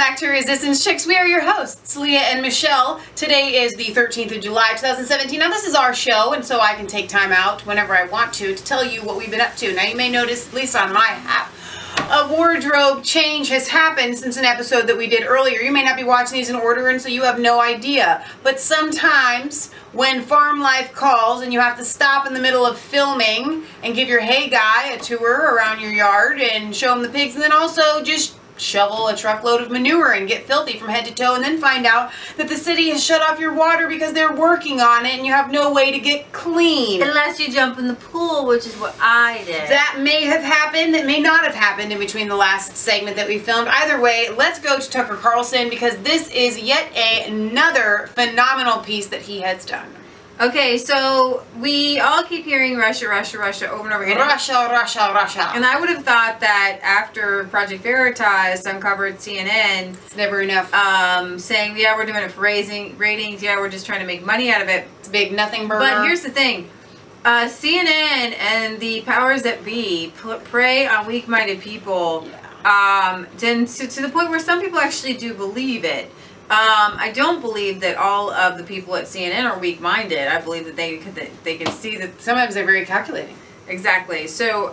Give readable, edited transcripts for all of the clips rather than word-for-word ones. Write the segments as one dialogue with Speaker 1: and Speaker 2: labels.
Speaker 1: back to Resistance Chicks. We are your hosts, Leah and Michelle. Today is the 13th of July, 2017. Now, this is our show, and so I can take time out whenever I want to tell you what we've been up to. Now, you may notice, at least on my half, a wardrobe change has happened since an episode that we did earlier. You may not be watching these in order, and so you have no idea. But sometimes, when farm life calls and you have to stop in the middle of filming and give your hey guy a tour around your yard and show him the pigs, and then also just shovel a truckload of manure and get filthy from head to toe, and then find out that the city has shut off your water because they're working on it and you have no way to get clean.
Speaker 2: Unless you jump in the pool, which is what I did.
Speaker 1: That may have happened. It may not have happened in between the last segment that we filmed. Either way, let's go to Tucker Carlson because this is yet another phenomenal piece that he has done.
Speaker 2: Okay, so we all keep hearing Russia, Russia, Russia over and over again.
Speaker 1: Russia, Russia, Russia.
Speaker 2: And I would have thought that after Project Veritas uncovered CNN,
Speaker 1: it's never enough.
Speaker 2: Saying, yeah, we're doing it for raising ratings, yeah, we're just trying to make money out of it.
Speaker 1: It's a big nothing burger.
Speaker 2: But here's the thing. CNN and the powers that be prey on weak-minded people, to the point where some people actually do believe it. I don't believe that all of the people at CNN are weak-minded. I believe that they can see that
Speaker 1: sometimes they're very calculating.
Speaker 2: Exactly. So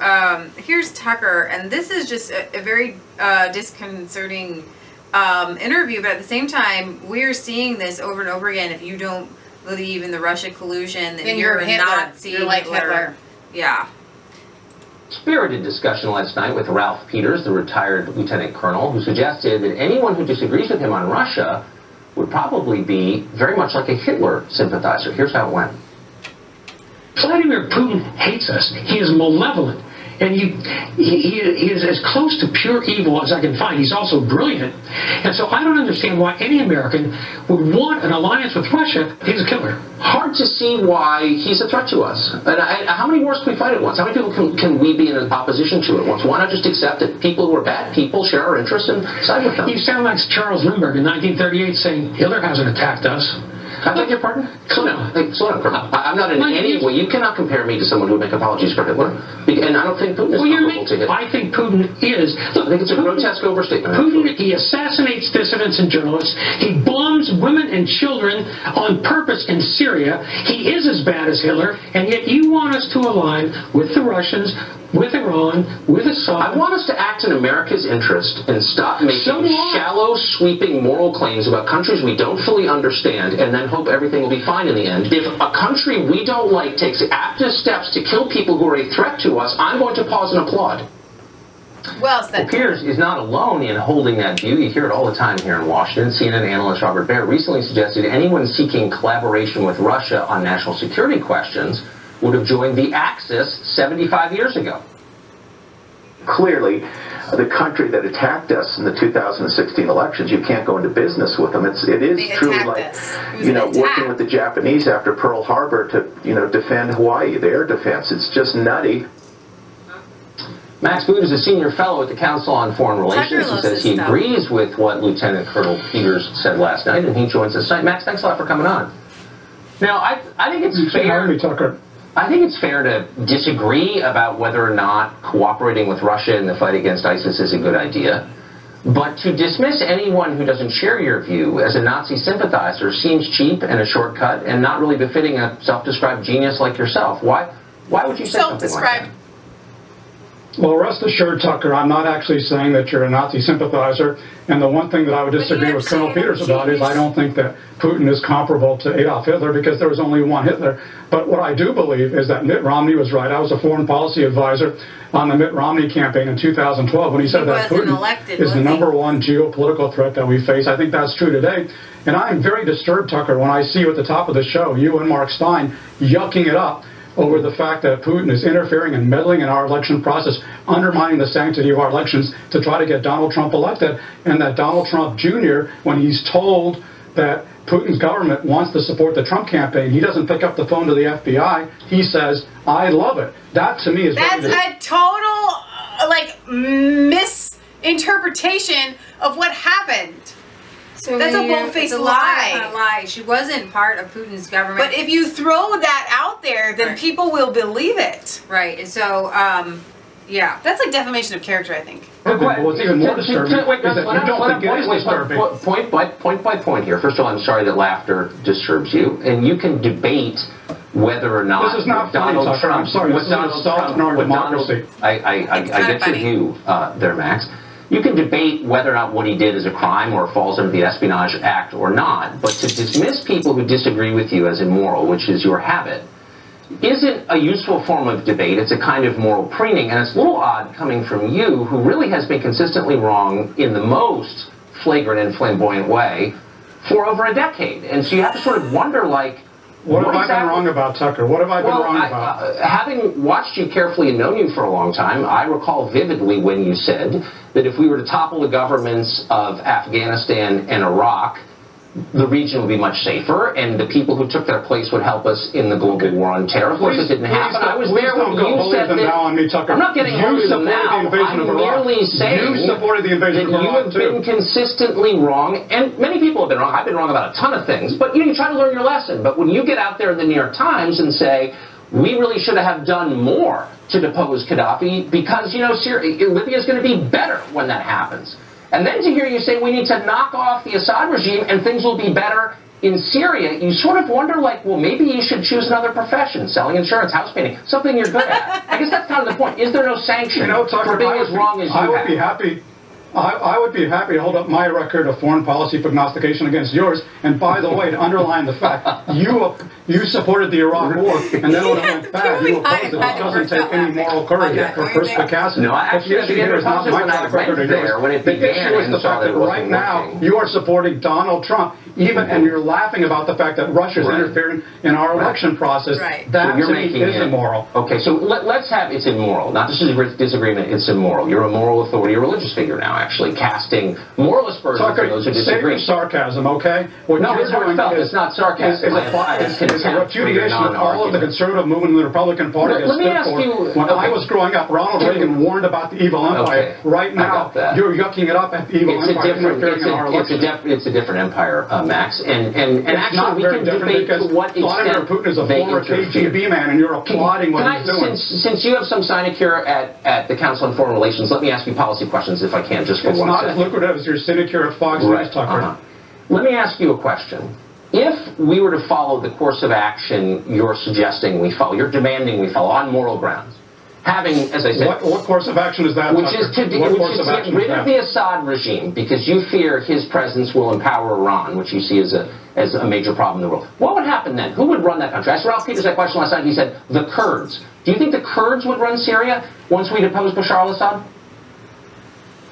Speaker 2: here's Tucker, and this is just a very disconcerting interview. But at the same time, we're seeing this over and over again. If you don't believe in the Russia collusion, then you're a Nazi.
Speaker 1: You're like Hitler.
Speaker 2: Yeah.
Speaker 3: Spirited discussion last night with Ralph Peters, the retired lieutenant colonel, who suggested that anyone who disagrees with him on Russia would probably be very much like a Hitler sympathizer. Here's how it went.
Speaker 4: Vladimir Putin hates us. He is malevolent. And he is as close to pure evil as I can find. He's also brilliant. And so I don't understand why any American would want an alliance with Russia. He's a killer.
Speaker 3: Hard to see why he's a threat to us. And how many wars can we fight at once? How many people can we be in opposition to at once? Why not just accept that people who are bad people share our interests and side with them?
Speaker 4: You sound like Charles Lindbergh in 1938 saying Hitler hasn't attacked us.
Speaker 3: I beg your pardon? Slow down. Slow down, Colonel. I'm not in any way. You cannot compare me to someone who would make apologies for Hitler. And I don't think Putin is comparable to Hitler.
Speaker 4: I think Putin is.
Speaker 3: Look, I think it's a grotesque overstatement.
Speaker 4: Putin, he assassinates dissidents and journalists. He bombs women and children on purpose in Syria. He is as bad as Hitler, and yet you want us to align with the Russians, with Iran, with Assad.
Speaker 3: I want us to act in America's interest and stop making shallow, sweeping moral claims about countries we don't fully understand and then hope everything will be fine in the end. If a country we don't like takes active steps to kill people who are a threat to us, I'm going to pause and applaud.
Speaker 1: Well said.
Speaker 3: Peters is not alone in holding that view. You hear it all the time here in Washington. CNN analyst Robert Baer recently suggested anyone seeking collaboration with Russia on national security questions would have joined the Axis 75 years ago.
Speaker 5: Clearly, the country that attacked us in the 2016 elections, you can't go into business with them. It is truly like, working with the Japanese after Pearl Harbor to, defend Hawaii, the air defense. It's just nutty.
Speaker 3: Max Boot is a senior fellow at the Council on Foreign Relations. He says he agrees with what Lieutenant Colonel Peters said last night, and he joins us tonight. Max, thanks a lot for coming on. Now, I think it's fair.
Speaker 4: Tucker.
Speaker 3: I think it's fair to disagree about whether or not cooperating with Russia in the fight against ISIS is a good idea. But to dismiss anyone who doesn't share your view as a Nazi sympathizer seems cheap and a shortcut and not really befitting a self-described genius like yourself. Why would you say something like that?
Speaker 6: Well, rest assured, Tucker, I'm not actually saying that you're a Nazi sympathizer. And the one thing that I would disagree with Colonel Peters about is I don't think that Putin is comparable to Adolf Hitler because there was only one Hitler. But what I do believe is that Mitt Romney was right. I was a foreign policy advisor on the Mitt Romney campaign in 2012 when he said that Putin is the #1 geopolitical threat that we face. I think that's true today. And I am very disturbed, Tucker, when I see you at the top of the show, you and Mark Stein, yucking it up over the fact that Putin is interfering and meddling in our election process, undermining the sanctity of our elections to try to get Donald Trump elected, and that Donald Trump Jr., when he's told that Putin's government wants to support the Trump campaign, he doesn't pick up the phone to the FBI. He says, I love it. That, to me, is...
Speaker 1: That's a total, misinterpretation of what happened.
Speaker 2: So
Speaker 1: that's a bold-faced lie.
Speaker 2: She wasn't part of Putin's government.
Speaker 1: But if you throw that out there, then people will believe it.
Speaker 2: Right. And so Yeah.
Speaker 1: That's like defamation of character, I think.
Speaker 6: What's even more disturbing is that you don't think it is disturbing.
Speaker 3: Point by point here. First of all, I'm sorry that laughter disturbs you, and you can debate whether or not
Speaker 6: this is not
Speaker 3: Donald
Speaker 6: funny,
Speaker 3: Trump.
Speaker 6: I'm sorry, this is an assault on our democracy.
Speaker 3: I get your view there, Max. You can debate whether or not what he did is a crime or falls under the Espionage Act or not, but to dismiss people who disagree with you as immoral, which is your habit, isn't a useful form of debate. It's a kind of moral preening, and it's a little odd coming from you, who really has been consistently wrong in the most flagrant and flamboyant way for over a decade. And so you have to sort of wonder, like,
Speaker 6: what have I been wrong about, Tucker? What have I been wrong about?
Speaker 3: Having watched you carefully and known you for a long time, I recall vividly when you said that if we were to topple the governments of Afghanistan and Iraq, the region would be much safer, and the people who took their place would help us in the global war on terror. Of course, it didn't happen. I was there when you said that. I'm not getting holier than now. I'm merely saying
Speaker 6: you supported the invasion of Iraq,
Speaker 3: that you have been consistently wrong, and many people have been wrong. I've been wrong about a ton of things, but you try to learn your lesson. But when you get out there in the New York Times and say, we really should have done more to depose Gaddafi because, Libya is going to be better when that happens. And then to hear you say we need to knock off the Assad regime and things will be better in Syria, you sort of wonder, like, well, maybe you should choose another profession, selling insurance, house painting, something you're good at. I guess that's kind of the point. Is there no sanction for being as wrong as you have?
Speaker 6: I would be happy to hold up my record of foreign policy prognostication against yours. And by the way, to underline the fact, you supported the Iraq War, and then when it went bad, you opposed it. It doesn't take any moral courage or perspicacity.
Speaker 3: No, actually, the issue is not my track record of yours. The issue is the fact that right now you are supporting Donald Trump, and you're laughing about the fact that Russia's interfering in our election process. That to me is immoral. Okay, so let's have it's immoral, not just a disagreement. It's immoral. You're a moral authority, a religious figure now, actually casting moral aspersions on those who disagree.
Speaker 6: Save your sarcasm, okay?
Speaker 3: No, it's heartfelt. It's not sarcasm.
Speaker 6: It's a repudiation of all of the conservative movement in the Republican Party.
Speaker 3: Let me ask you.
Speaker 6: When I was growing up, Ronald Reagan warned about the evil empire. Right now, you're yucking it up at the evil empire.
Speaker 3: It's a different empire, Max. And actually, we can debate to what extent
Speaker 6: Vladimir Putin is a former KGB man, and you're applauding what he's doing.
Speaker 3: Since you have some sinecure at the Council on Foreign Relations, let me ask you policy questions, if I can, just for 1 second.
Speaker 6: It's not as lucrative as your sinecure at Fox News, Tucker.
Speaker 3: Let me ask you a question. If we were to follow the course of action you're suggesting we follow, you're demanding we follow on moral grounds, having, as I said...
Speaker 6: What course of action is that,
Speaker 3: Which is to get rid of the Assad regime, because you fear his presence will empower Iran, which you see as a major problem in the world. What would happen then? Who would run that country? I asked Ralph Peters that question last night. He said, the Kurds. Do you think the Kurds would run Syria once we depose Bashar al-Assad?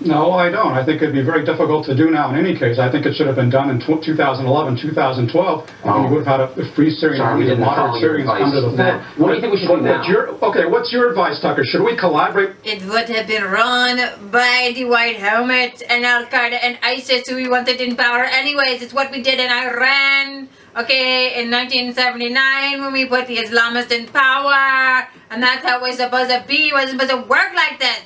Speaker 6: No, I don't. I think it'd be very difficult to do now in any case. I think it should have been done in 2011, 2012, and you would have had a free Syrian army and moderate Syrians come to the fore.
Speaker 3: What do you think we should do now?
Speaker 6: What's your advice, Tucker? Should we collaborate?
Speaker 2: It would have been run by the White Helmets and Al-Qaeda and ISIS, who we wanted in power anyways. It's what we did in Iran, okay, in 1979 when we put the Islamists in power. And that's how it was supposed to be. It wasn't supposed to work like this.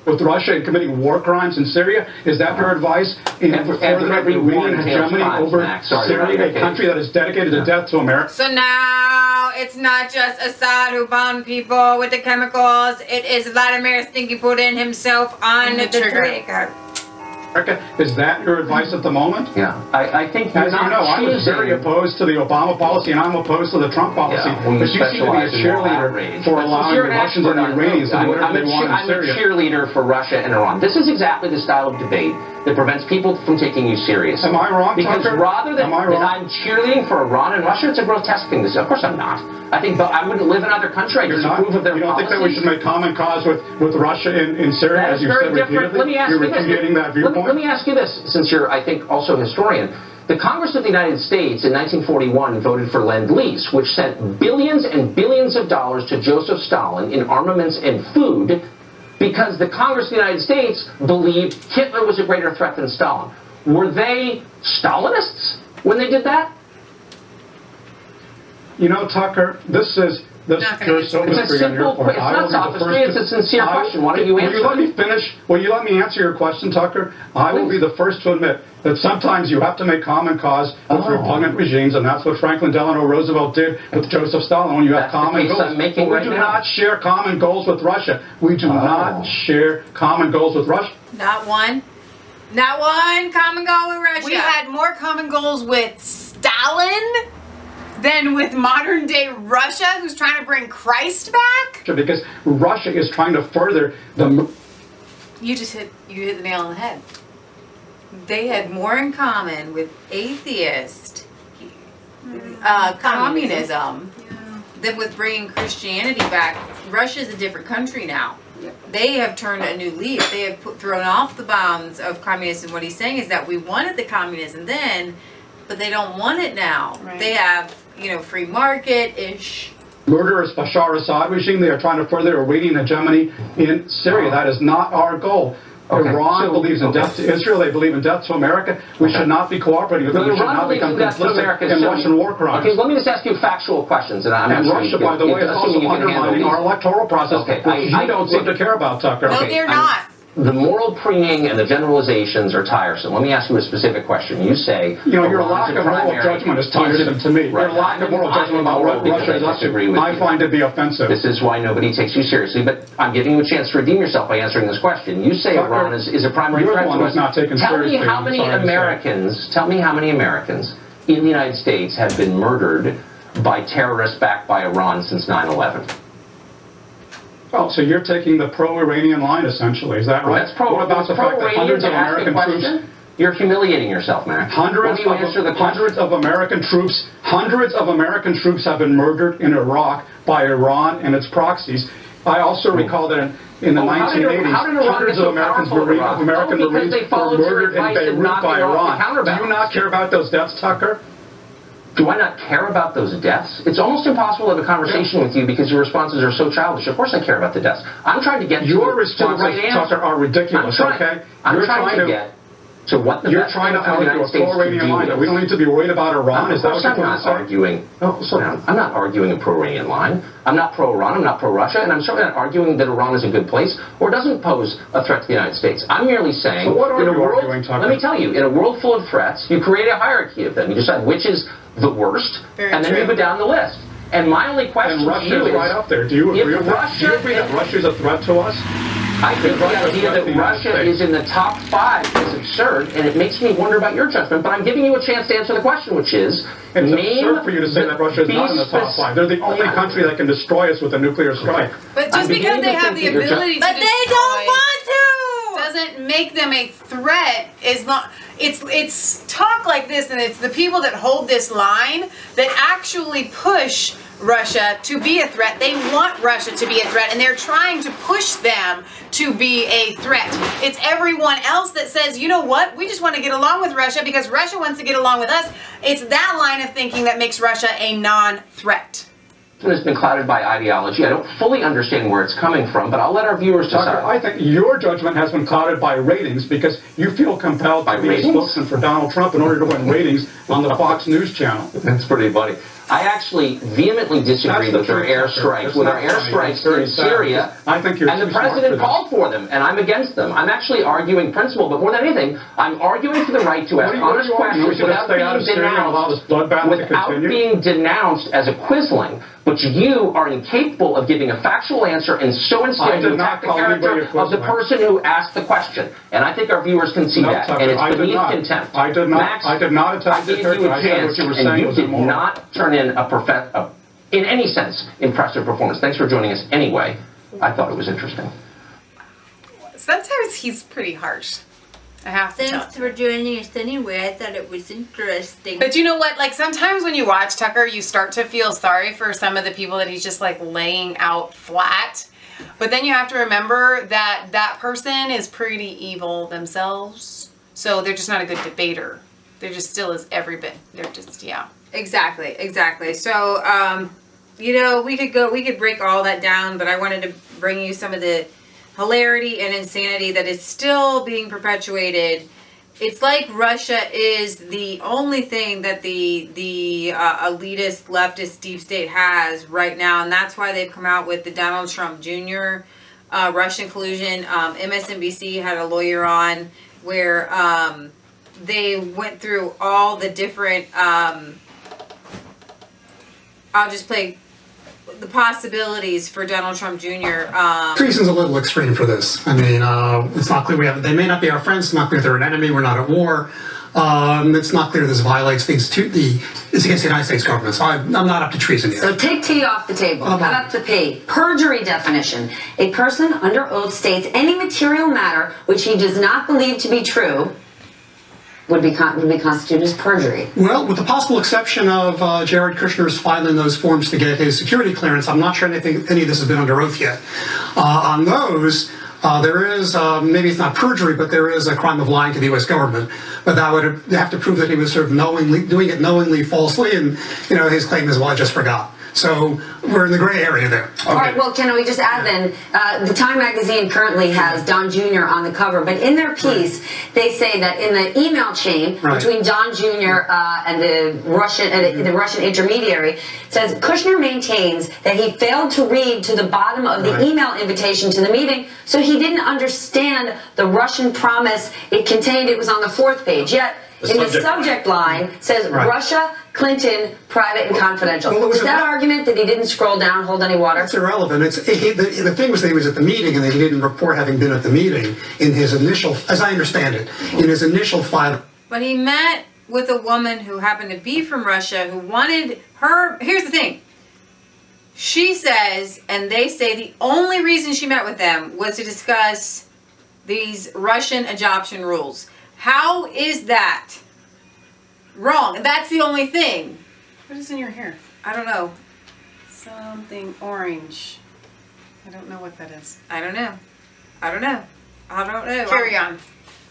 Speaker 6: With Russia and committing war crimes in Syria? Is that your advice in furthering Iranian hegemony over Syria, a country that is dedicated to death to America?
Speaker 2: So now it's not just Assad who bombed people with the chemicals. It is Vladimir Stinky Putin himself on the trigger.
Speaker 6: Is that your advice at the moment?
Speaker 3: Yeah, I think
Speaker 6: as you know, I was very opposed to the Obama policy, and I'm opposed to the Trump policy. But you seem to be a cheerleader for allowing the Russians and the Iranians to do whatever they want in Syria.
Speaker 3: I'm a cheerleader for Russia and Iran. This is exactly the style of debate that prevents people from taking you serious.
Speaker 6: Am I wrong,
Speaker 3: Because
Speaker 6: Tucker?
Speaker 3: rather than I'm cheerleading for Iran and Russia, it's a grotesque thing to say. Of course I'm not. I think I wouldn't live in other countries. I disapprove of their policies.
Speaker 6: You don't think that we should make common cause with Russia in Syria, as you said repeatedly?
Speaker 3: Let me ask
Speaker 6: you this.
Speaker 3: Let me ask you this, since you're, I think, also a historian. The Congress of the United States in 1941 voted for Lend-Lease, which sent billions and billions of dollars to Joseph Stalin in armaments and food because the Congress of the United States believed Hitler was a greater threat than Stalin. Were they Stalinists when they did that?
Speaker 6: You know, Tucker, this is pure sophistry on your part.
Speaker 3: It's not sophistry, it's a sincere question. Why don't you answer?
Speaker 6: Will you let me finish? Will you let me answer your question, Tucker? I will be the first to admit that sometimes you have to make common cause with repugnant regimes, and that's what Franklin Delano Roosevelt did with Joseph Stalin. When you have common goals, but we do not share common goals with Russia. We do not share common goals with Russia.
Speaker 2: Not one. Not one common goal with Russia.
Speaker 1: We had more common goals with Stalin than with modern day Russia, who's trying to bring Christ back.
Speaker 6: Because Russia is trying to further the.
Speaker 1: You hit the nail on the head.
Speaker 2: They had more in common with atheist communism than with bringing Christianity back. Russia's a different country now. They have turned a new leaf. They have thrown off the bounds of communism. What he's saying is that we wanted the communism then, but they don't want it now. Right. They have, you know, free market-ish.
Speaker 6: Murderous Bashar Assad regime. They are trying to further Iranian hegemony in Syria. That is not our goal. Iran believes in death to Israel. They believe in death to America. We should not be cooperating with them. We should not become complicit in Russian war crimes.
Speaker 3: Okay, let me just ask you factual questions. And
Speaker 6: Russia, by the way, is also undermining our electoral process, which you don't seem to care about, Tucker.
Speaker 1: No, they're not.
Speaker 3: The moral preening and the generalizations are tiresome. Let me ask you a specific question. You say...
Speaker 6: You know, your lack of moral judgment is tiresome to me. Your lack of moral judgment about Russia is actually, I find to be offensive.
Speaker 3: This is why nobody takes you seriously. But I'm giving you a chance to redeem yourself by answering this question. You say Iran is a primary threat to us.
Speaker 6: Not taken seriously.
Speaker 3: Tell me how many Americans in the United States have been murdered by terrorists backed by Iran since 9/11?
Speaker 6: Oh, so you're taking the pro-Iranian line, essentially. Is that right?
Speaker 3: That's what about the fact that hundreds of American troops... You're humiliating yourself, man.
Speaker 6: Hundreds of American troops have been murdered in Iraq by Iran and its proxies. I also recall that in the 1980s, hundreds of American Marines were murdered in Beirut by Iran. Do you not care about those deaths, Tucker?
Speaker 3: Do I not care about those deaths? It's almost impossible to have a conversation with you because your responses are so childish. Of course I care about the deaths. I'm trying to get
Speaker 6: your responses, Tucker, are ridiculous, okay?
Speaker 3: I'm trying to get to what the
Speaker 6: You're trying to argue a pro-Iranian line. We don't need to be worried about Iran. Is that what you're trying to say?
Speaker 3: I'm not arguing a pro-Iranian line. I'm not pro-Iran. I'm not pro-Russia. And I'm certainly not arguing that Iran is a good place or doesn't pose a threat to the United States. I'm merely saying,
Speaker 6: so what are you arguing, Tucker?
Speaker 3: Let me tell you, in a world full of threats, you create a hierarchy of them. You decide which is the worst, and then you go down the list. And my only question to you is,
Speaker 6: right up there. Do you agree with that? Do you agree that Russia is a threat to us?
Speaker 3: I think the idea that Russia is in the top 5 is absurd, and it makes me wonder about your judgment. But I'm giving you a chance to answer the question, which is,
Speaker 6: it's absurd for you to say that Russia is not in the top 5. They're the only country that can destroy us with a nuclear strike.
Speaker 1: But just because they have the ability to
Speaker 2: destroy, but they don't want to,
Speaker 1: doesn't make them a threat. Is not. It's talk like this, and it's the people that hold this line that actually push Russia to be a threat. They want Russia to be a threat, and they're trying to push them to be a threat. It's everyone else that says, you know what, we just want to get along with Russia because Russia wants to get along with us. It's that line of thinking that makes Russia a non-threat.
Speaker 3: It's been clouded by ideology. I don't fully understand where it's coming from, but I'll let our viewers decide.
Speaker 6: Tucker, I think your judgment has been clouded by ratings because you feel compelled to be a spokesman for Donald Trump in order to win ratings on the Fox News channel.
Speaker 3: That's pretty funny. I actually vehemently disagree with our airstrikes. With our airstrikes in Syria,
Speaker 6: I think you're
Speaker 3: and the president called for them, and I'm against them. I'm actually arguing principle, but more than anything, I'm arguing for the right to ask honest questions without being denounced as a quisling. But you are incapable of giving a factual answer, and so instead you attack the character of the person who asked the question. And I think our viewers can see that, and it's beneath contempt.
Speaker 6: I did not attack the character. I said what you were saying was immoral.
Speaker 3: You did not turn in in any sense, impressive performance. Thanks for joining us anyway. I thought it was interesting.
Speaker 1: Sometimes he's pretty harsh. I have to
Speaker 2: Thanks for joining us anyway. I thought it was interesting.
Speaker 1: But you know what? Like, sometimes when you watch Tucker, you start to feel sorry for some of the people that he's just, like, laying out flat. But then you have to remember that that person is pretty evil themselves. So they're just not a good debater. They're just still as every bit. They're just, yeah.
Speaker 2: Exactly. So, you know, we could break all that down, but I wanted to bring you some of the hilarity and insanity that is still being perpetuated. It's like Russia is the only thing that the elitist leftist deep state has right now, and that's why they've come out with the Donald Trump Jr. Russian collusion. MSNBC had a lawyer on where they went through all the different, I'll just play the possibilities for Donald Trump Jr.
Speaker 7: Treason's a little extreme for this. I mean, it's not clear they may not be our friends. It's not clear they're an enemy. We're not at war. It's not clear this violates it's against the United States government. So I'm not up to treason yet.
Speaker 8: So take T off the table. How about the P? Perjury definition. A person under oath states any material matter which he does not believe to be true would be constituted as perjury.
Speaker 7: Well, with the possible exception of Jared Kushner's filing those forms to get his security clearance, I'm not sure any of this has been under oath yet. On those, there is, maybe it's not perjury, but there is a crime of lying to the U.S. government. But that would have to prove that he was sort of doing it knowingly, falsely, and, you know, his claim is, well, I just forgot. So we're in the gray area there.
Speaker 8: Okay. All right, well, can we just add then, the Time magazine currently has Don Jr. on the cover, but in their piece, they say that in the email chain between Don Jr. And the Russian intermediary, it says Kushner maintains that he failed to read to the bottom of the email invitation to the meeting, so he didn't understand the Russian promise it contained. It was on the 4th page. Yet, in the subject line, says Russia, Clinton, private and confidential. Well, is that argument that he didn't scroll down, hold any water?
Speaker 7: That's irrelevant. The thing was that he was at the meeting and that he didn't report having been at the meeting in his initial, as I understand it, in his initial file.
Speaker 2: But he met with a woman who happened to be from Russia who wanted her. Here's the thing. She says, and they say the only reason she met with them was to discuss these Russian adoption rules. How is that wrong? That's the only thing.
Speaker 1: What is in your hair?
Speaker 2: I don't know.
Speaker 1: Something orange. I don't know what that is.
Speaker 2: I don't know. I don't know. I don't know.
Speaker 1: Carry on.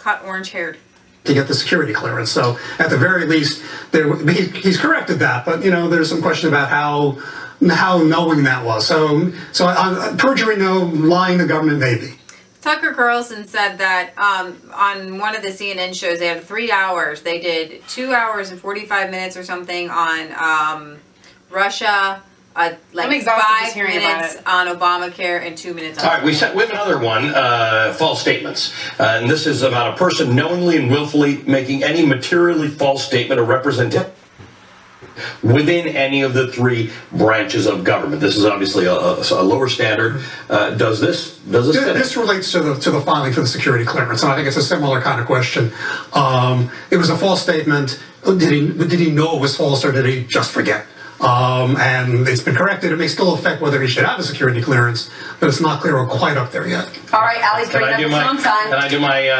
Speaker 2: Caught orange haired.
Speaker 7: To get the security clearance. So at the very least, he's corrected that. But, you know, there's some question about how knowing that was. So on perjury, no. Lying to government, maybe.
Speaker 2: Tucker Carlson said that on one of the CNN shows, they had 3 hours. They did 2 hours and 45 minutes or something on Russia, like 5 minutes on Obamacare, and 2 minutes on...
Speaker 9: All right, we have another one, false statements. And this is about a person knowingly and willfully making any materially false statement or representation within any of the 3 branches of government. This is obviously a lower standard. Does this
Speaker 7: relates to the filing for the security clearance, and I think it's a similar kind of question. It was a false statement. Did he know it was false, or did he just forget? And it's been corrected. It may still affect whether he should have a security clearance, but it's not clear we're quite up there yet.
Speaker 8: All right, Allie's bringing up the phone sign.
Speaker 9: Can I do my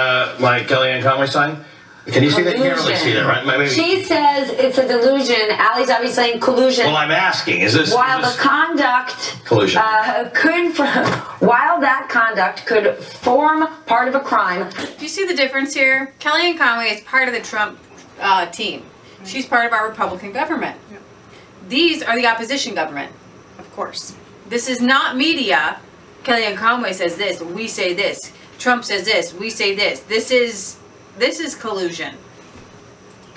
Speaker 9: my Kellyanne Conway sign? Can you see that? You can't really see that, right? Maybe.
Speaker 8: She says it's a delusion. Allie's obviously saying collusion.
Speaker 9: Well, I'm asking, is this...
Speaker 8: While the conduct...
Speaker 9: Collusion.
Speaker 8: While that conduct could form part of a crime...
Speaker 2: Do you see the difference here? Kellyanne Conway is part of the Trump team. She's part of our Republican government. Yep. These are the opposition government, of course. This is not media. Kellyanne Conway says this, we say this. Trump says this, we say this. This is collusion.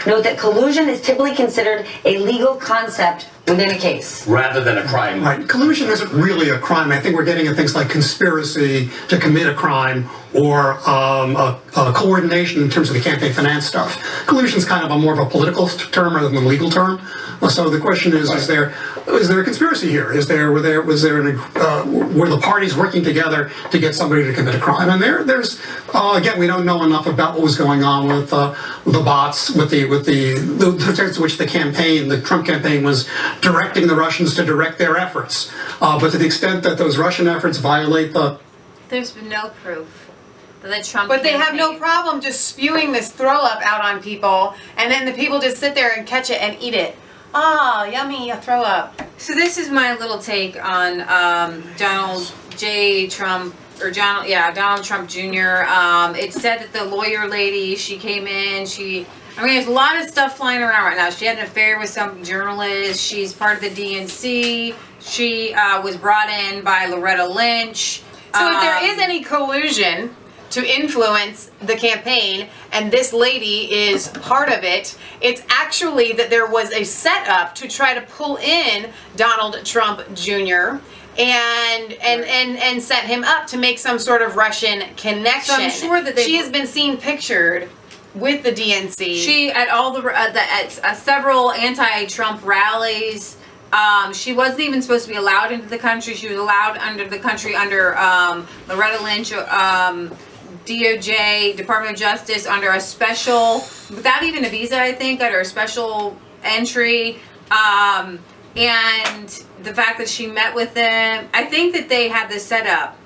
Speaker 8: Note that collusion is typically considered a legal concept within a case.
Speaker 9: Rather than a crime.
Speaker 7: Right. Collusion isn't really a crime. I think we're getting at things like conspiracy to commit a crime or a coordination in terms of the campaign finance stuff. Collusion is kind of more of a political term rather than a legal term. So the question is there a conspiracy here? Was there were the parties working together to get somebody to commit a crime? And there's again, we don't know enough about what was going on with the bots, with the sense to which the Trump campaign was directing the Russians to direct their efforts. But to the extent that those Russian efforts violate
Speaker 2: there's been no proof that the Trump
Speaker 1: But they have no problem just spewing this throw up out on people, and then the people just sit there and catch it and eat it. Ah, yummy, a throw up.
Speaker 2: So this is my little take on Donald Trump Jr. It said that the lawyer lady, she came in, there's a lot of stuff flying around right now. She had an affair with some journalist. She's part of the DNC. She was brought in by Loretta Lynch.
Speaker 1: So if there is any collusion to influence the campaign, and this lady is part of it, it's actually that there was a setup to try to pull in Donald Trump Jr. and set him up to make some sort of Russian connection.
Speaker 2: So I'm sure that
Speaker 1: she has been seen pictured with the DNC.
Speaker 2: She at all at several anti-Trump rallies. She wasn't even supposed to be allowed into the country. She was allowed under the country under Loretta Lynch, DOJ, Department of Justice, under a special, without even a visa, I think, under a special entry. And the fact that she met with them, I think that they had this set up.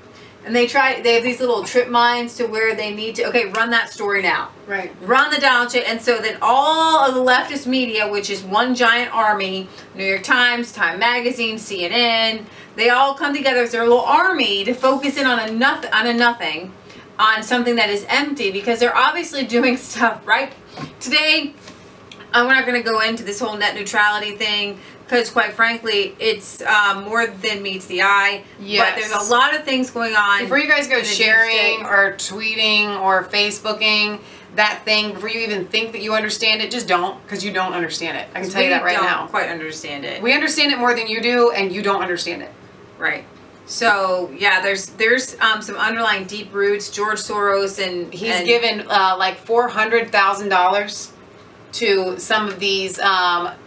Speaker 2: And they have these little trip mines to where they need to, okay, run that story now.
Speaker 1: Right.
Speaker 2: Run the Donald J. And so then all of the leftist media, which is one giant army, New York Times, Time Magazine, CNN, they all come together as their little army to focus in on a nothing, on something that is empty, because they're obviously doing stuff, right? Today, we're not going to go into this whole net neutrality thing, because quite frankly, it's more than meets the eye.
Speaker 1: Yes.
Speaker 2: But there's a lot of things going on.
Speaker 1: Before you guys go sharing or tweeting or Facebooking that thing, before you even think that you understand it, just don't, because you don't understand it. I can tell you that right now.
Speaker 2: We don't quite understand it.
Speaker 1: We understand it more than you do, and you don't understand it.
Speaker 2: Right. So yeah, there's some underlying deep roots. George Soros and
Speaker 1: he's given like $400,000 to some of these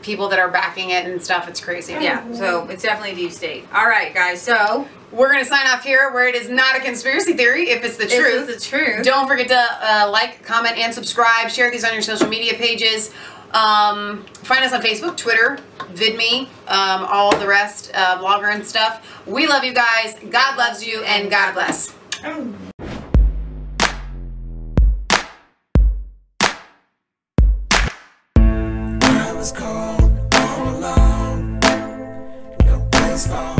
Speaker 1: people that are backing it and stuff. It's crazy.
Speaker 2: Yeah, so it's definitely deep state. All right, guys, so
Speaker 1: we're going to sign off here where it is not a conspiracy theory if it's the truth.
Speaker 2: If it's the truth.
Speaker 1: Don't forget to like, comment, and subscribe. Share these on your social media pages. Find us on Facebook, Twitter, VidMe, all the rest, Blogger and stuff. We love you guys. God loves you, and God bless.
Speaker 10: I was cold, all alone. No place for